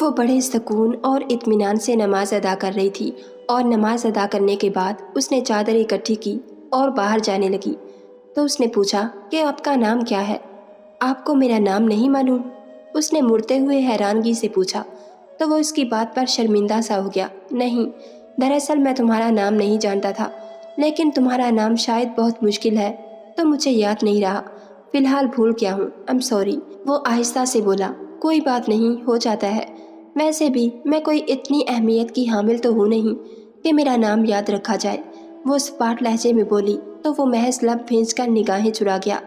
وہ بڑے سکون اور اطمینان سے نماز ادا کر رہی تھی اور نماز ادا کرنے کے بعد اس نے چادر اکٹھی کی اور باہر جانے لگی تو اس نے پوچھا کہ آپ کا نام کیا ہے؟ آپ کو میرا نام نہیں معلوم؟ اس نے مڑتے ہوئے حیرانگی سے پوچھا تو وہ اس کی بات پر شرمندہ سا ہو گیا۔ نہیں، دراصل میں تمہارا نام نہیں جانتا تھا، لیکن تمہارا نام شاید بہت مشکل ہے تو مجھے یاد نہیں رہا، فی الحال بھول گیا ہوں، I'm sorry۔ وہ آہستہ سے بولا، کوئی بات نہیں، ہو جاتا ہے، ویسے بھی میں کوئی اتنی اہمیت کی حامل تو ہوں نہیں کہ میرا نام یاد رکھا جائے۔ وہ سپاٹ لہجے میں بولی تو وہ محض لب بھینچ کر نگاہیں چرا گیا۔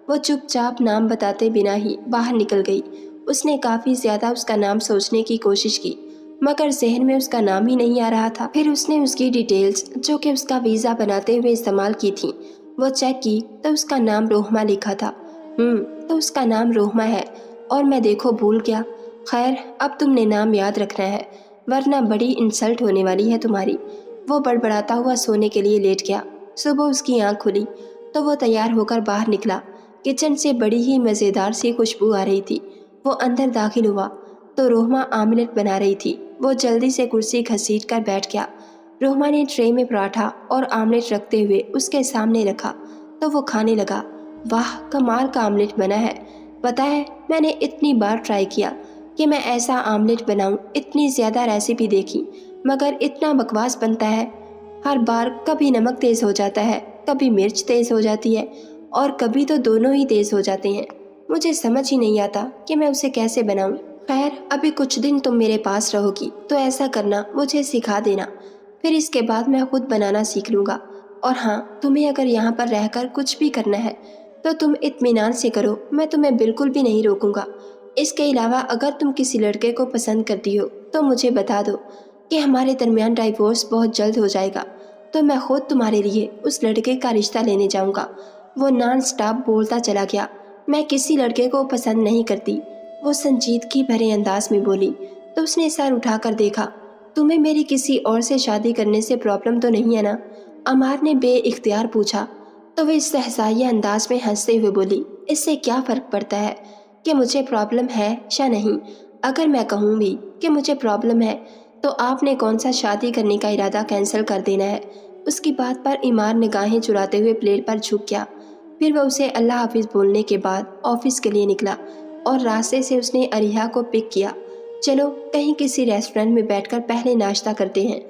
وہ چپ چاپ نام بتاتے بنا ہی باہر نکل گئی۔ اس نے کافی زیادہ اس کا نام سوچنے کی کوشش کی مگر ذہن میں اس کا نام ہی نہیں آ رہا تھا۔ پھر اس نے اس کی ڈیٹیلز جو کہ اس کا ویزا بناتے ہوئے استعمال کی تھیں وہ چیک کی تو اس کا نام روہما لکھا تھا۔ تو اس کا نام روہما ہے اور میں دیکھو بھول گیا۔ خیر، اب تم نے نام یاد رکھنا ہے ورنہ بڑی انسلٹ ہونے والی ہے تمہاری۔ وہ بڑبڑاتا ہوا سونے کے لیے لیٹ گیا۔ صبح اس کی آنکھ کھلی تو وہ تیار ہو کر باہر نکلا۔ کچن سے بڑی ہی مزیدار سی خوشبو آ رہی تھی۔ وہ اندر داخل ہوا تو روہما آملیٹ بنا رہی تھی۔ وہ جلدی سے کرسی گھسیٹ کر بیٹھ گیا۔ روہما نے ٹرے میں پراٹھا اور آملیٹ رکھتے ہوئے اس کے سامنے رکھا تو وہ کھانے لگا۔ واہ، کمال کا آملیٹ بنا ہے۔ پتہ ہے، میں نے اتنی بار ٹرائی کیا کہ میں ایسا آملیٹ بناؤں، اتنی زیادہ ریسیپی دیکھی مگر اتنا بکواس بنتا ہے۔ ہر بار کبھی نمک تیز ہو جاتا ہے، کبھی مرچ تیز ہو جاتی ہے اور کبھی تو دونوں ہی تیز ہو جاتے ہیں۔ مجھے سمجھ ہی نہیں آتا کہ میں اسے کیسے بناؤں۔ خیر، ابھی کچھ دن تم میرے پاس رہو گی تو ایسا کرنا، مجھے سکھا دینا، پھر اس کے بعد میں خود بنانا سیکھ لوں گا۔ اور ہاں، تمہیں اگر یہاں پر رہ کر کچھ بھی کرنا ہے تو تم اطمینان سے کرو، میں تمہیں بالکل بھی نہیں روکوں گا۔ اس کے علاوہ اگر تم کسی لڑکے کو پسند کرتی ہو تو مجھے بتا دو کہ ہمارے درمیان ڈائیورس بہت جلد ہو جائے گا تو میں خود تمہارے لیے اس لڑکے کا رشتہ لینے جاؤں گا۔ وہ نان سٹاپ بولتا چلا گیا۔ میں کسی لڑکے کو پسند نہیں کرتی، وہ سنجیدگی بھرے انداز میں بولی تو اس نے سر اٹھا کر دیکھا۔ تمہیں میری کسی اور سے شادی کرنے سے پرابلم تو نہیں ہے نا؟ عمار نے بے اختیار پوچھا تو وہ استحزائیہ انداز میں ہنستے ہوئے بولی، اس سے کیا فرق پڑتا ہے کہ مجھے پرابلم ہے یا نہیں؟ اگر میں کہوں بھی کہ مجھے پرابلم ہے تو آپ نے کون سا شادی کرنے کا ارادہ کینسل کر دینا ہے؟ اس کی بات پر عمار نگاہیں چراتے ہوئے پلیٹ پر جھک گیا۔ پھر وہ اسے اللہ حافظ بولنے کے بعد آفس کے لیے نکلا اور راستے سے اس نے اریحا کو پک کیا۔ چلو کہیں کسی ریسٹورنٹ میں بیٹھ کر پہلے ناشتہ کرتے ہیں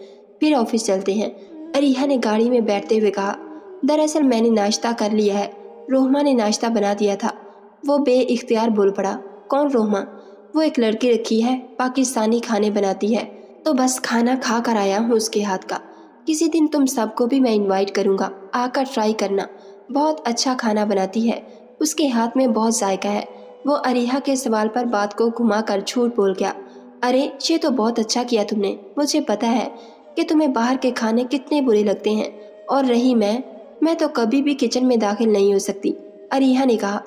پھر آفس چلتے ہیں، اریحا نے گاڑی میں بیٹھتے ہوئے کہا۔ دراصل میں نے ناشتہ کر لیا ہے، روہما نے ناشتہ بنا دیا تھا۔ وہ بے اختیار بول پڑا، کون روہما؟ وہ ایک لڑکی رکھی ہے، پاکستانی کھانے بناتی ہے، تو بس کھانا کھا کر آیا ہوں اس کے ہاتھ کا۔ کسی دن تم سب کو بھی میں انوائٹ کروں گا، آ کر ٹرائی کرنا، بہت اچھا کھانا بناتی ہے، اس کے ہاتھ میں بہت ذائقہ ہے۔ وہ اریحا کے سوال پر بات کو گھما کر جھوٹ بول گیا۔ ارے یہ تو بہت اچھا کیا تم نے، مجھے پتا ہے کہ تمہیں باہر کے کھانے کتنے برے لگتے ہیں، اور رہی میں تو کبھی بھی کچن میں داخل نہیں ہو سکتی، اریحا نے کہا۔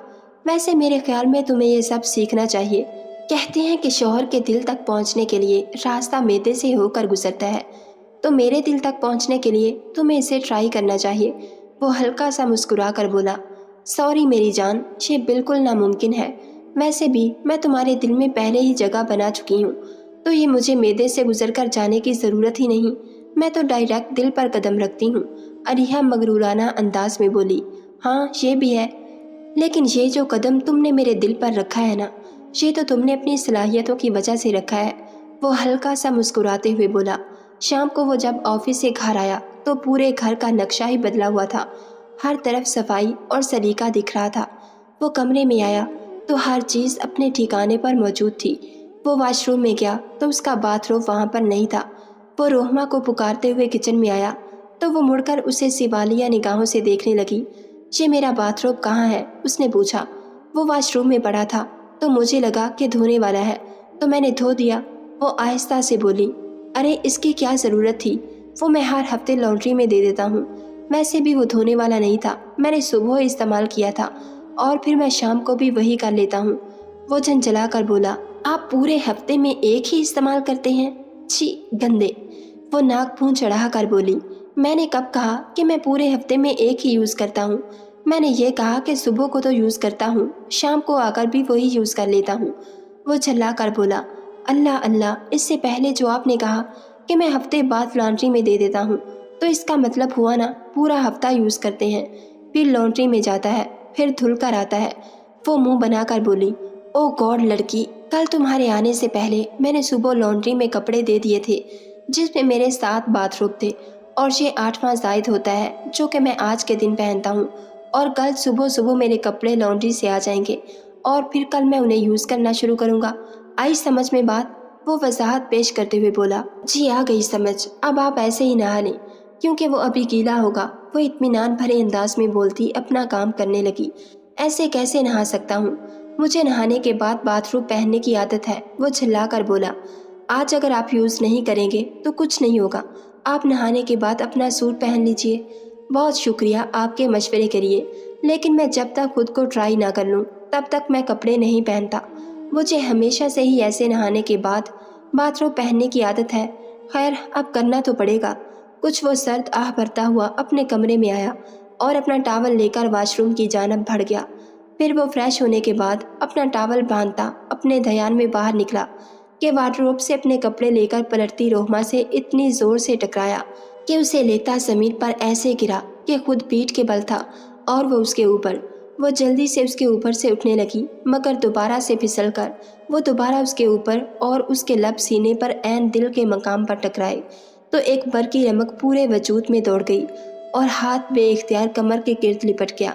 ویسے میرے خیال میں تمہیں یہ سب سیکھنا چاہیے۔ کہتے ہیں کہ شوہر کے دل تک پہنچنے کے لیے راستہ معدے سے ہو کر گزرتا ہے، تو میرے دل تک پہنچنے کے لیے تمہیں اسے ٹرائی کرنا چاہیے۔ وہ ہلکا سا مسکرا کر بولا، سوری میری جان، یہ بالکل ناممکن ہے، ویسے بھی میں تمہارے دل میں پہلے ہی جگہ بنا چکی ہوں، تو یہ مجھے معدے سے گزر کر جانے کی ضرورت ہی نہیں، میں تو ڈائریکٹ دل پر قدم رکھتی ہوں، اریحا مغرورانہ انداز میں بولی۔ ہاں یہ بھی ہے، لیکن یہ جو قدم تم نے میرے دل پر رکھا ہے نا، یہ تو تم نے اپنی صلاحیتوں کی وجہ سے رکھا ہے، وہ ہلکا سا مسکراتے ہوئے بولا۔ شام کو وہ جب آفس سے گھر آیا تو پورے گھر کا نقشہ ہی بدلا ہوا تھا، ہر طرف صفائی اور سلیقہ دکھ رہا تھا۔ وہ کمرے میں آیا تو ہر چیز اپنے ٹھکانے پر موجود تھی۔ وہ واش روم میں گیا تو اس کا باتھ روم وہاں پر نہیں تھا۔ وہ روہما کو پکارتے ہوئے کچن میں آیا تو وہ مڑ کر اسے سوالیہ نگاہوں سے دیکھنے لگی۔ یہ میرا باتھ روم کہاں ہے؟ اس نے پوچھا۔ وہ واش روم میں پڑا تھا تو مجھے لگا کہ دھونے والا ہے تو میں نے دھو دیا، وہ آہستہ سے بولی۔ ارے اس کی کیا ضرورت تھی، وہ میں ہر ہفتے لانڈری میں دے دیتا ہوں، ویسے بھی وہ دھونے والا نہیں تھا، میں نے صبح استعمال کیا تھا اور پھر میں شام کو بھی وہی کر لیتا ہوں، وہ جھنجھلا کر بولا۔ آپ پورے ہفتے میں ایک ہی استعمال کرتے ہیں؟ چھی گندے، وہ ناک منہ چڑھا کر بولی۔ میں نے کب کہا کہ میں پورے ہفتے میں ایک ہی یوز کرتا ہوں؟ میں نے یہ کہا کہ صبح کو تو یوز کرتا ہوں، شام کو آ کر بھی وہی یوز کر لیتا ہوں، وہ جھلا کر بولا۔ اللہ اللہ، اس سے پہلے جو آپ نے کہا کہ میں ہفتے بعد لانڈری میں دے دیتا ہوں، تو اس کا مطلب ہوا نا پورا ہفتہ یوز کرتے ہیں، پھر لانڈری میں جاتا ہے، پھر دھل کر آتا ہے۔ وہ منہ بنا کر بولی، او گاڈ لڑکی، کل تمہارے آنے سے پہلے میں نے صبح لانڈری میں کپڑے دے دیے تھے جس میں میرے 7 باتھ روب تھے، اور یہ 8واں زائد ہوتا ہے جو کہ میں آج کے دن پہنتا ہوں، اور کل صبح صبح میرے کپڑے لانڈری سے آ جائیں گے اور پھر کل میں انہیں یوز کرنا شروع کروں گا۔ آئی سمجھ میں بات؟ وہ وضاحت پیش کرتے ہوئے بولا، جی آ گئی سمجھ، اب آپ ایسے ہی نہا لیں کیونکہ وہ ابھی گیلا ہوگا۔ وہ اطمینان بھرے انداز میں بولتی اپنا کام کرنے لگی۔ ایسے کیسے نہا سکتا ہوں؟ مجھے نہانے کے بعد باتھ روب پہننے کی عادت ہے، وہ جھلا کر بولا۔ آج اگر آپ یوز نہیں کریں گے تو کچھ نہیں ہوگا، آپ نہانے کے بعد اپنا سوٹ پہن لیجئے۔ بہت شکریہ آپ کے مشورے کے لیے، لیکن میں جب تک خود کو ٹرائی نہ کر لوں تب تک میں کپڑے نہیں پہنتا۔ مجھے ہمیشہ سے ہی ایسے نہانے کے بعد باتھ روب پہننے کی عادت ہے۔ خیر اب کرنا تو پڑے گا۔ کچھ وہ سرد آہ بھرتا ہوا اپنے کمرے میں آیا اور اپنا ٹاول لے کر واش روم کی جانب بڑھ گیا۔ پھر وہ فریش ہونے کے بعد اپنا ٹاول باندھتا اپنے دھیان میں باہر نکلا کہ وارڈروب سے اپنے کپڑے لے کر پلٹتی روہما سے اتنی زور سے ٹکرایا کہ اسے لیتا زمین پر ایسے گرا کہ خود پیٹھ کے بل تھا اور وہ اس کے اوپر۔ وہ جلدی سے اس کے اوپر سے اٹھنے لگی مگر دوبارہ سے پھسل کر وہ دوبارہ اس کے اوپر اور اس کے لب سینے پر عین دل کے مقام پر ٹکرائے تو ایک برقی رمق پورے وجود میں دوڑ گئی اور ہاتھ بے اختیار کمر کے گرد لپٹ گیا۔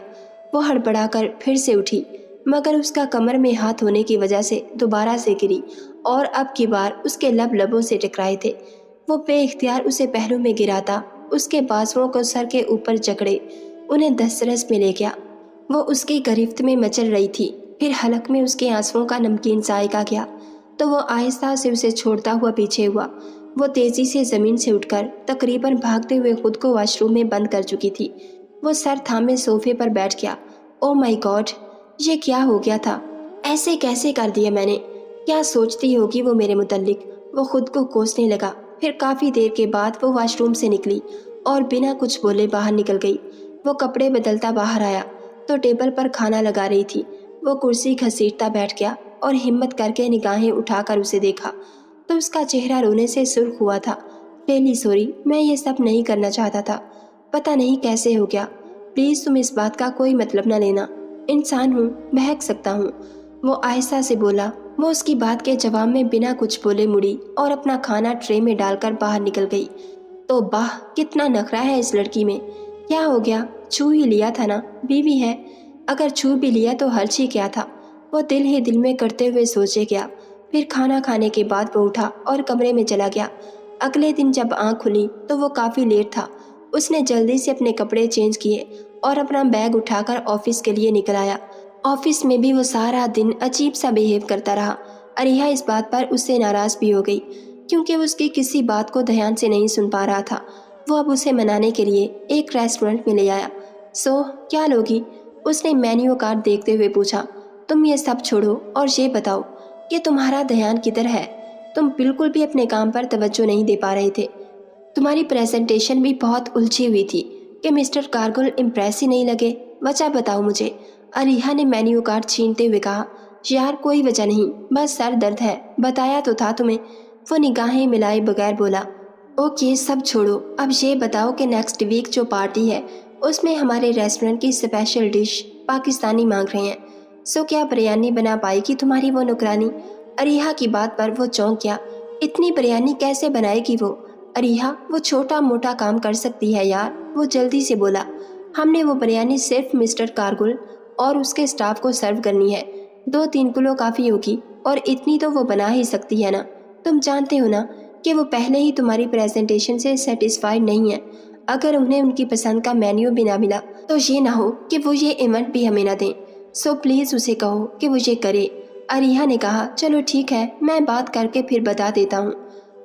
وہ ہڑبڑا کر پھر سے اٹھی مگر اس کا کمر میں ہاتھ ہونے کی وجہ سے دوبارہ سے گری اور اب کی بار اس کے لبوں سے ٹکرائے تھے۔ وہ بے اختیار اسے پہلو میں گراتا اس کے بازوؤں کو سر کے اوپر جکڑے انہیں دسترس میں لے گیا۔ وہ اس کی گرفت میں مچل رہی تھی، پھر حلق میں اس کے آنسوؤں کا نمکین ذائقہ گیا تو وہ آہستہ سے اسے چھوڑتا ہوا پیچھے ہوا۔ وہ تیزی سے زمین سے اٹھ کر تقریباً بھاگتے ہوئے خود کو واش روم میں بند کر چکی تھی۔ وہ سر تھامے صوفے پر بیٹھ گیا۔ او مائی گاڈ، یہ کیا ہو گیا تھا؟ ایسے کیسے کر دیا میں نے؟ کیا سوچتی ہوگی وہ میرے متعلق؟ وہ خود کو کوسنے لگا۔ پھر کافی دیر کے بعد وہ واش روم سے نکلی اور بنا کچھ بولے باہر نکل گئی۔ وہ کپڑے بدلتا باہر آیا تو ٹیبل پر کھانا لگا رہی تھی۔ وہ کرسی گھسیٹتا بیٹھ گیا اور ہمت کر کے نگاہیں اٹھا کر اسے دیکھا تو اس کا چہرہ رونے سے سرخ ہوا تھا۔ ریلی سوری، میں یہ سب نہیں کرنا چاہتا تھا، پتہ نہیں کیسے ہو گیا۔ پلیز تم اس بات کا کوئی مطلب نہ لینا، انسان ہوں، بہک سکتا ہوں، وہ آہستہ سے بولا۔ وہ اس کی بات کے جواب میں بنا کچھ بولے مڑی اور اپنا کھانا ٹرے میں ڈال کر باہر نکل گئی۔ تو باہ، کتنا نخرہ ہے اس لڑکی میں۔ کیا ہو گیا؟ چھو ہی لیا تھا نا، بیوی ہے، اگر چھو بھی لیا تو حرج ہی کیا تھا، وہ دل ہی دل میں کرتے ہوئے سوچے گیا۔ پھر کھانا کھانے کے بعد وہ اٹھا اور کمرے میں چلا گیا۔ اگلے دن جب آنکھ کھلی تو وہ کافی لیٹ تھا۔ اس نے جلدی سے اپنے کپڑے چینج کیے اور اپنا بیگ اٹھا کر آفس کے لیے نکل آیا۔ آفس میں بھی وہ سارا دن عجیب سا بیہیو کرتا رہا۔ اریہا اس بات پر اس سے ناراض بھی ہو گئی کیونکہ وہ اس کی کسی بات کو دھیان سے نہیں سن پا رہا تھا۔ وہ اب اسے منانے کے لیے ایک ریسٹورنٹ میں لے آیا۔ سو کیا لوگی؟ اس نے مینیو کارڈ دیکھتے ہوئے پوچھا۔ تم یہ سب چھوڑو اور یہ بتاؤ کہ تمہارا دھیان کدھر ہے؟ تم بالکل بھی اپنے کام پر توجہ نہیں دے پا رہے تھے۔ تمہاری پریزنٹیشن بھی بہت الجھی ہوئی تھی کہ مسٹر کارگل امپریس ہی نہیں لگے۔ وجہ بتاؤ مجھے، اریہا نے مینیو کارڈ چھینتے ہوئے کہا۔ یار کوئی وجہ نہیں، بس سر درد ہے، بتایا تو تھا تمہیں، وہ نگاہیں ملائے بغیر بولا۔ اوکے سب چھوڑو، اب یہ بتاؤ کہ نیکسٹ ویک جو پارٹی ہے اس میں ہمارے ریسٹورنٹ کی اسپیشل ڈش پاکستانی مانگ رہے ہیں، سو کیا بریانی بنا پائے گی تمہاری وہ نوکرانی؟ اریہا کی بات پر وہ چونک گیا۔ اتنی بریانی کیسے بنائے گی وہ؟ اریہا وہ چھوٹا موٹا کام کر سکتی ہے یار، وہ جلدی سے بولا۔ ہم نے وہ بریانی صرف مسٹر کارگل اور اس کے سٹاف کو سرو کرنی ہے، 2-3 کلو کافی ہوگی اور اتنی تو وہ بنا ہی سکتی ہے نا۔ تم جانتے ہو نا کہ وہ پہلے ہی تمہاری پریزنٹیشن سے سیٹسفائیڈ نہیں ہے۔ اگر انہیں ان کی پسند کا مینیو بھی نہ ملا تو یہ نہ ہو کہ وہ یہ ایونٹ بھی ہمیں نہ دیں، سو پلیز اسے کہو کہ وہ یہ کرے۔ اریہا نے کہا، چلو ٹھیک ہے، میں بات کر کے پھر بتا دیتا ہوں۔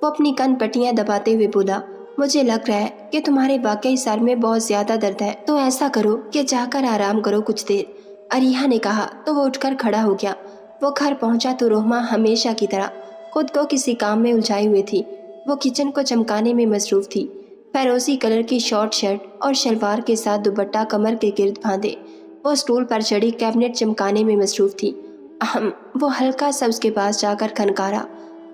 وہ اپنی کن پٹیاں دباتے ہوئے بولا، مجھے لگ رہا ہے کہ تمہارے واقعی سر میں بہت زیادہ درد ہے، تو ایسا کرو کہ جا کر آرام کرو کچھ دیر۔ اریہا نے کہا تو وہ اٹھ کر کھڑا ہو گیا۔ وہ گھر پہنچا تو روہما ہمیشہ کی طرح خود کو کسی کام میں الجھائی ہوئی تھی۔ وہ کچن کو چمکانے میں مصروف تھی، فیروزی کلر کی شارٹ شرٹ اور شلوار کے ساتھ دوپٹہ کمر کے گرد باندھے وہ سٹول پر چڑھی کیبنٹ چمکانے میں مصروف تھی۔ وہ ہلکا سا اس کے پاس جا کر کھنکارا۔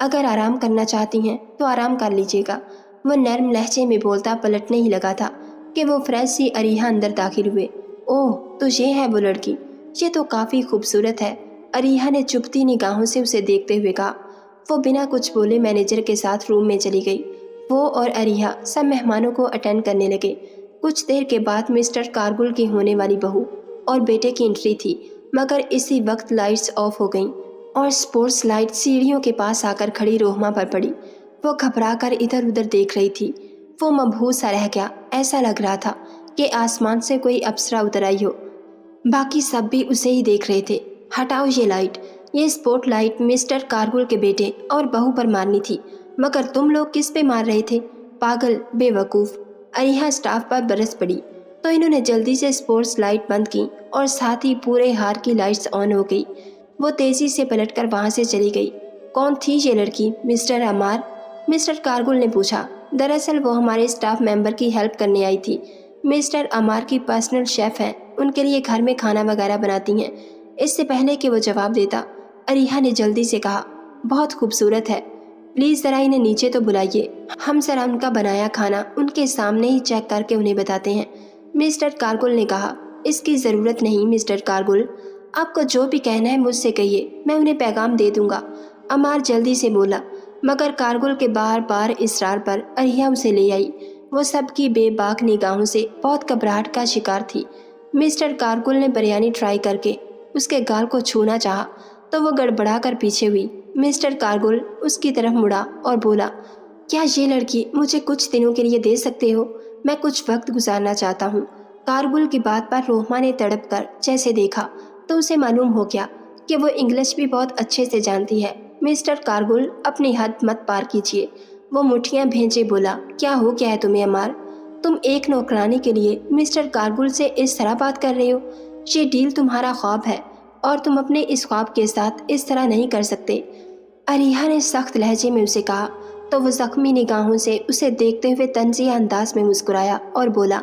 اگر آرام کرنا چاہتی ہیں تو آرام کر لیجیے گا۔ وہ نرم لہجے میں بولتا پلٹنے ہی لگا تھا کہ وہ فریش سی اریحا اندر داخل ہوئے۔ اوہ، تو یہ ہے وہ لڑکی، یہ تو کافی خوبصورت ہے، اریحا نے چپتی نگاہوں سے اسے دیکھتے ہوئے کہا۔ وہ بنا کچھ بولے مینیجر کے ساتھ روم میں چلی گئی۔ وہ اور اریحا سب مہمانوں کو اٹینڈ کرنے لگے۔ کچھ دیر کے بعد مسٹر کارگل کی ہونے والی بہو اور بیٹے کی انٹری تھی، مگر اسی وقت لائٹس آف ہو گئیں اور سپورٹس لائٹ سیڑھیوں کے پاس آ کر کھڑی روہما پر پڑی۔ وہ گھبرا کر ادھر ادھر دیکھ رہی تھی۔ وہ مبہوت سا رہ گیا، ایسا لگ رہا تھا کہ آسمان سے کوئی اپسرا اتر آئی ہو۔ باقی سب بھی اسے ہی دیکھ رہے تھے۔ ہٹاؤ یہ لائٹ، یہ سپوٹ لائٹ مسٹر کارگل کے بیٹے اور بہو پر مارنی تھی، مگر تم لوگ کس پہ مار رہے تھے؟ پاگل، بے وقوف! اریحا اسٹاف پر برس پڑی تو انہوں نے جلدی سے سپورٹس لائٹ بند کی اور ساتھ ہی پورے ہار کی لائٹس آن ہو گئی۔ وہ تیزی سے پلٹ کر وہاں سے چلی گئی۔ کون تھی یہ لڑکی، مسٹر امار؟ مسٹر کارگل نے پوچھا۔ دراصل وہ ہمارے اسٹاف ممبر کی ہیلپ کرنے آئی تھی۔ مسٹر امار کی پرسنل شیف ہیں، ان کے لیے گھر میں کھانا وغیرہ بناتی ہیں۔ اس سے پہلے کہ وہ جواب دیتا، اریحا نے جلدی سے کہا، بہت خوبصورت ہے، پلیز ذرا انہیں نیچے تو بلائیے، ہم ذرا ان کا بنایا کھانا ان کے سامنے ہی چیک کر کے انہیں بتاتے ہیں۔ مسٹر کارگل نے کہا، اس کی ضرورت نہیں مسٹر کارگل، آپ کو جو بھی کہنا ہے مجھ سے کہیے، میں انہیں پیغام دے دوں گا۔ امار جلدی سے بولا، مگر کارگل کے بار بار اصرار پر اریحا اسے لے آئی۔ وہ سب کی بے باک نگاہوں سے بہت گھبراہٹ کا شکار تھی۔ مسٹر کارگل نے بریانی ٹرائی کر کے اس کے گال کو چھونا چاہا تو وہ گڑبڑا کر پیچھے ہوئی۔ مسٹر کارگل اس کی طرف مڑا اور بولا، کیا یہ لڑکی مجھے کچھ دنوں کے لیے دے سکتے ہو؟ میں کچھ وقت گزارنا چاہتا ہوں۔ کارگل کی بات پر روہما نے تڑپ کر جیسے دیکھا تو اسے معلوم ہو گیا کہ وہ انگلش بھی بہت اچھے سے جانتی ہے۔ مسٹر کارگل، اپنی حد مت پار کیجیے۔ وہ مٹھیاں بھینچے بولا، کیا ہو گیا ہے تمہیں امار؟ تم ایک نوکرانی کے لیے مسٹر کارگل سے اس طرح بات کر رہے ہو؟ یہ ڈیل تمہارا خواب ہے اور تم اپنے اس خواب کے ساتھ اس طرح نہیں کر سکتے۔ اریحا نے سخت لہجے میں اسے کہا تو وہ زخمی نگاہوں سے اسے دیکھتے ہوئے طنزیہ انداز میں مسکرایا اور بولا،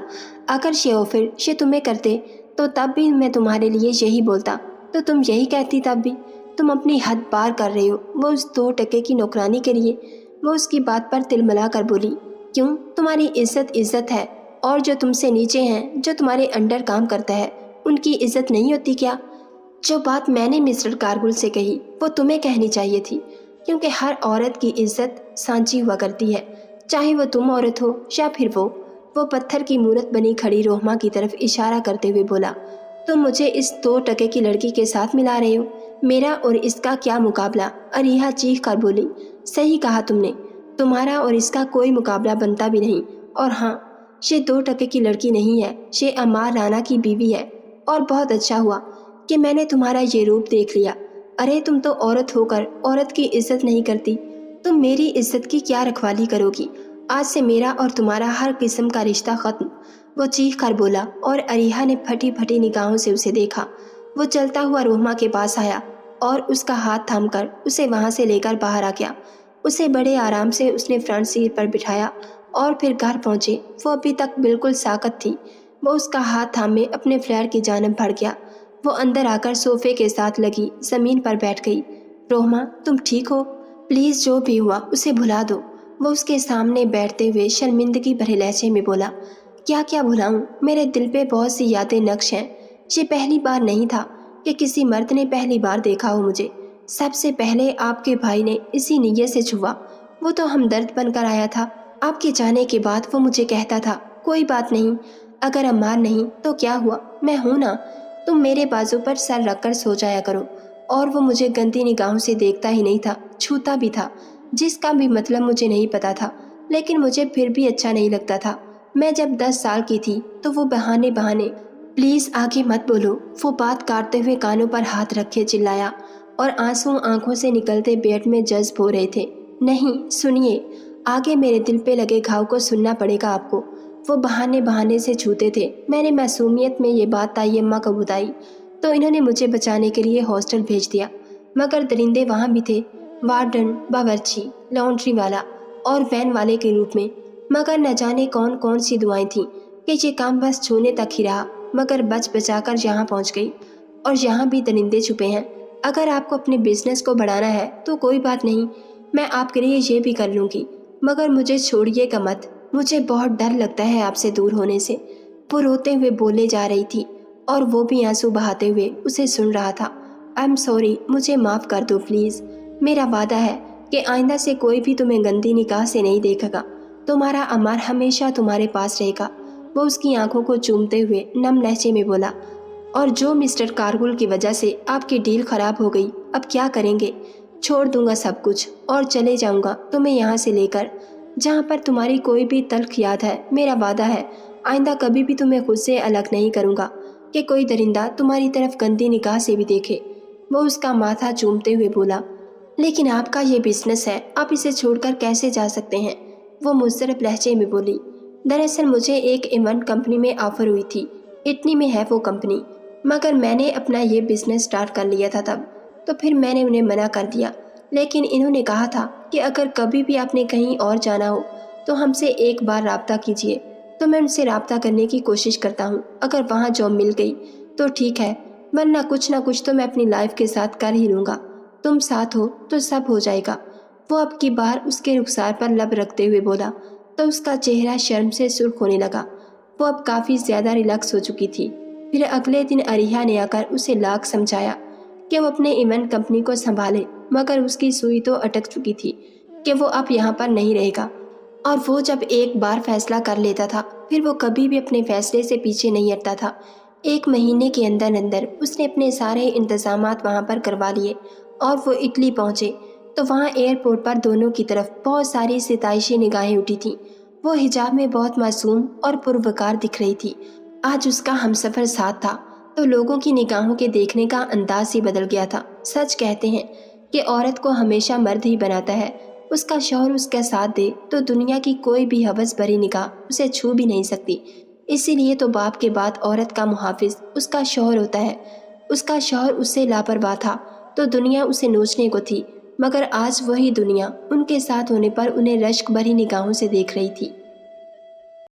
اگر یہ آفر یہ تمہیں کرتے تو تب بھی میں تمہارے لیے یہی بولتا، تو تم یہی کہتی تب بھی؟ تم اپنی حد پار کر رہے ہو۔ وہ اس 2 ٹکے کی نوکرانی کے لیے؟ وہ اس کی بات پر تلملا کر بولی، کیوں؟ تمہاری عزت ہے، اور جو تم سے نیچے ہیں، جو تمہارے انڈر کام کرتا ہے، ان کی عزت نہیں ہوتی کیا؟ جو بات میں نے مسٹر کارگل سے کہی وہ تمہیں کہنی چاہیے تھی، کیونکہ ہر عورت کی عزت سانچی ہوا کرتی ہے، چاہے وہ تم عورت ہو یا پھر وہ پتھر کی مورت بنی کھڑی روہما کی طرف اشارہ کرتے ہوئے بولا، تم مجھے اس 2 ٹکے کی لڑکی کے ساتھ ملا رہے ہو؟ میرا اور اس کا کیا مقابلہ؟ اریحا چیخ کر بولی، صحیح کہا تم نے، تمہارا اور اس کا کوئی مقابلہ بنتا بھی نہیں۔ اور ہاں، یہ 2 ٹکے کی لڑکی نہیں ہے، یہ امار رانا کی بیوی ہے، اور بہت اچھا ہوا کہ میں نے تمہارا یہ روپ دیکھ لیا۔ ارے تم تو عورت ہو کر عورت کی عزت نہیں کرتی، تم میری عزت کی کیا رکھوالی کرو گی؟ آج سے میرا اور تمہارا ہر قسم کا رشتہ ختم، وہ چیخ کر بولا، اور اریحا نے پھٹی پھٹی نگاہوں سے اسے دیکھا۔ وہ چلتا ہوا روہما کے پاس آیا اور اس کا ہاتھ تھام کر اسے وہاں سے لے کر باہر آ گیا۔ اسے بڑے آرام سے اس نے فرنٹ سیٹ پر بٹھایا اور پھر گھر پہنچے۔ وہ ابھی تک بالکل ساکت تھی۔ وہ اس کا ہاتھ تھامے اپنے فلیٹ کی جانب بڑھ گیا۔ وہ اندر آ کر صوفے کے ساتھ لگی زمین پر بیٹھ گئی۔ روہما، تم ٹھیک ہو؟ پلیز جو بھی ہوا اسے بھلا دو، وہ اس کے سامنے بیٹھتے ہوئے شرمندگی بھرے لہجے میں بولا۔ کیا بھلاؤں؟ میرے دل پہ بہت سی یادیں نقش ہیں۔ یہ پہلی بار نہیں تھا کہ کسی مرد نے پہلی بار دیکھا ہو مجھے۔ سب سے پہلے آپ کے بھائی نے اسی نیت سے چھوا، وہ تو ہمدرد بن کر آیا تھا۔ آپ کے جانے کے بعد وہ مجھے کہتا تھا، کوئی بات نہیں، اگر امار نہیں تو کیا ہوا، میں ہوں نا، تم میرے بازو پر سر رکھ کر سو جایا کرو۔ اور وہ مجھے گندی نگاہوں سے دیکھتا ہی نہیں تھا، چھوتا بھی تھا، جس کا بھی مطلب مجھے نہیں پتا تھا، لیکن مجھے پھر بھی اچھا نہیں لگتا تھا۔ میں جب 10 سال کی تھی تو وہ بہانے پلیز آگے مت بولو، وہ بات کاٹتے ہوئے کانوں پر ہاتھ رکھے چلایا اور آنسو آنکھوں سے نکلتے بیٹ میں جذب ہو رہے تھے۔ نہیں، سنیے، آگے میرے دل پہ لگے گھاؤ کو سننا پڑے گا آپ کو۔ وہ بہانے سے چھوتے تھے۔ میں نے معصومیت میں یہ بات تائی اماں کو بتائی تو انہوں نے مجھے بچانے کے لیے ہاسٹل بھیج دیا، مگر درندے وہاں بھی تھے، وارڈن، باورچی، لانڈری والا اور وین والے کے روپ میں، مگر نہ جانے کون سی دعائیں تھیں کہ یہ کام بس چھونے تک ہی رہا، مگر بچ بچا کر یہاں پہنچ گئی۔ اور یہاں بھی درندے چھپے ہیں۔ اگر آپ کو اپنے بزنس کو بڑھانا ہے تو کوئی بات نہیں، میں آپ کے لیے یہ بھی کر لوں گی، مگر مجھے چھوڑیے گا مت، مجھے بہت ڈر لگتا ہے آپ سے دور ہونے سے۔ وہ روتے ہوئے بولے جا رہی تھی اور وہ بھی آنسو بہاتے ہوئے اسے سن رہا تھا۔ آئی ایم سوری، مجھے معاف کر دو پلیز۔ میرا وعدہ ہے کہ آئندہ سے کوئی بھی تمہیں گندی نگاہ سے نہیں دیکھے گا، تمہارا عمار ہمیشہ تمہارے پاس رہے گا۔ وہ اس کی آنکھوں کو چومتے ہوئے نم لہجے میں بولا، اور جو مسٹر کارگل کی وجہ سے آپ کی ڈیل خراب ہو گئی، اب کیا کریں گے؟ چھوڑ دوں گا سب کچھ اور چلے جاؤں گا تمہیں یہاں سے لے کر، جہاں پر تمہاری کوئی بھی تلخ یاد ہے۔ میرا وعدہ ہے آئندہ کبھی بھی تمہیں خود سے الگ نہیں کروں گا کہ کوئی درندہ تمہاری طرف گندی نگاہ سے بھی دیکھے۔ وہ اس کا ماتھا چومتے ہوئے بولا، لیکن آپ کا یہ بزنس ہے، آپ اسے چھوڑ کر کیسے جا سکتے ہیں؟ وہ مضطرب لہجے میں بولی، دراصل مجھے ایک ایونٹ کمپنی میں آفر ہوئی تھی، اٹنی میں ہے وہ کمپنی، مگر میں نے اپنا یہ بزنس سٹارٹ کر لیا تھا تب، تو پھر میں نے انہیں منع کر دیا۔ لیکن انہوں نے کہا تھا کہ اگر کبھی بھی آپ نے کہیں اور جانا ہو تو ہم سے ایک بار رابطہ کیجیے، تو میں ان سے رابطہ کرنے کی کوشش کرتا ہوں۔ اگر وہاں جاب مل گئی تو ٹھیک ہے، ورنہ کچھ نہ کچھ تو میں اپنی لائف کے ساتھ کر ہی لوں گا، تم ساتھ ہو تو سب ہو جائے گا۔ وہ اب کی بار اس کے رخسار پر لب رکھتے ہوئے بولا تو اس کا چہرہ شرم سے سرخ ہونے لگا۔ وہ اب کافی زیادہ ریلیکس ہو چکی تھی۔ پھر اگلے دن اریحا نے آ کر اسے لاکھ سمجھایا کہ وہ اپنے ایونٹ کمپنی کو سنبھالے، مگر اس کی سوئی تو اٹک چکی تھی کہ وہ اب یہاں پر نہیں رہے گا، اور وہ جب ایک بار فیصلہ کر لیتا تھا پھر وہ کبھی بھی اپنے فیصلے سے پیچھے نہیں ہٹتا تھا۔ ایک مہینے کے اندر اندر اس نے اپنے سارے انتظامات وہاں پر کروا لیے اور وہ اٹلی پہنچے تو وہاں ایئرپورٹ پر دونوں کی طرف بہت ساری ستائشی نگاہیں اٹھی تھیں۔ وہ حجاب میں بہت معصوم اور پروکار دکھ رہی تھی۔ آج اس کا ہمسفر ساتھ تھا تو لوگوں کی نگاہوں کے دیکھنے کا انداز ہی بدل گیا تھا۔ سچ کہتے ہیں کہ عورت کو ہمیشہ مرد ہی بناتا ہے، اس کا شوہر اس کا ساتھ دے تو دنیا کی کوئی بھی ہوس بھری نگاہ اسے چھو بھی نہیں سکتی۔ اسی لیے تو باپ کے بعد عورت کا محافظ اس کا شوہر ہوتا ہے۔ اس کا شوہر اس سے لاپرواہ تھا تو دنیا اسے نوچنے کو تھی، مگر آج وہی دنیا ان کے ساتھ ہونے پر انہیں رشک بھری نگاہوں سے دیکھ رہی تھی۔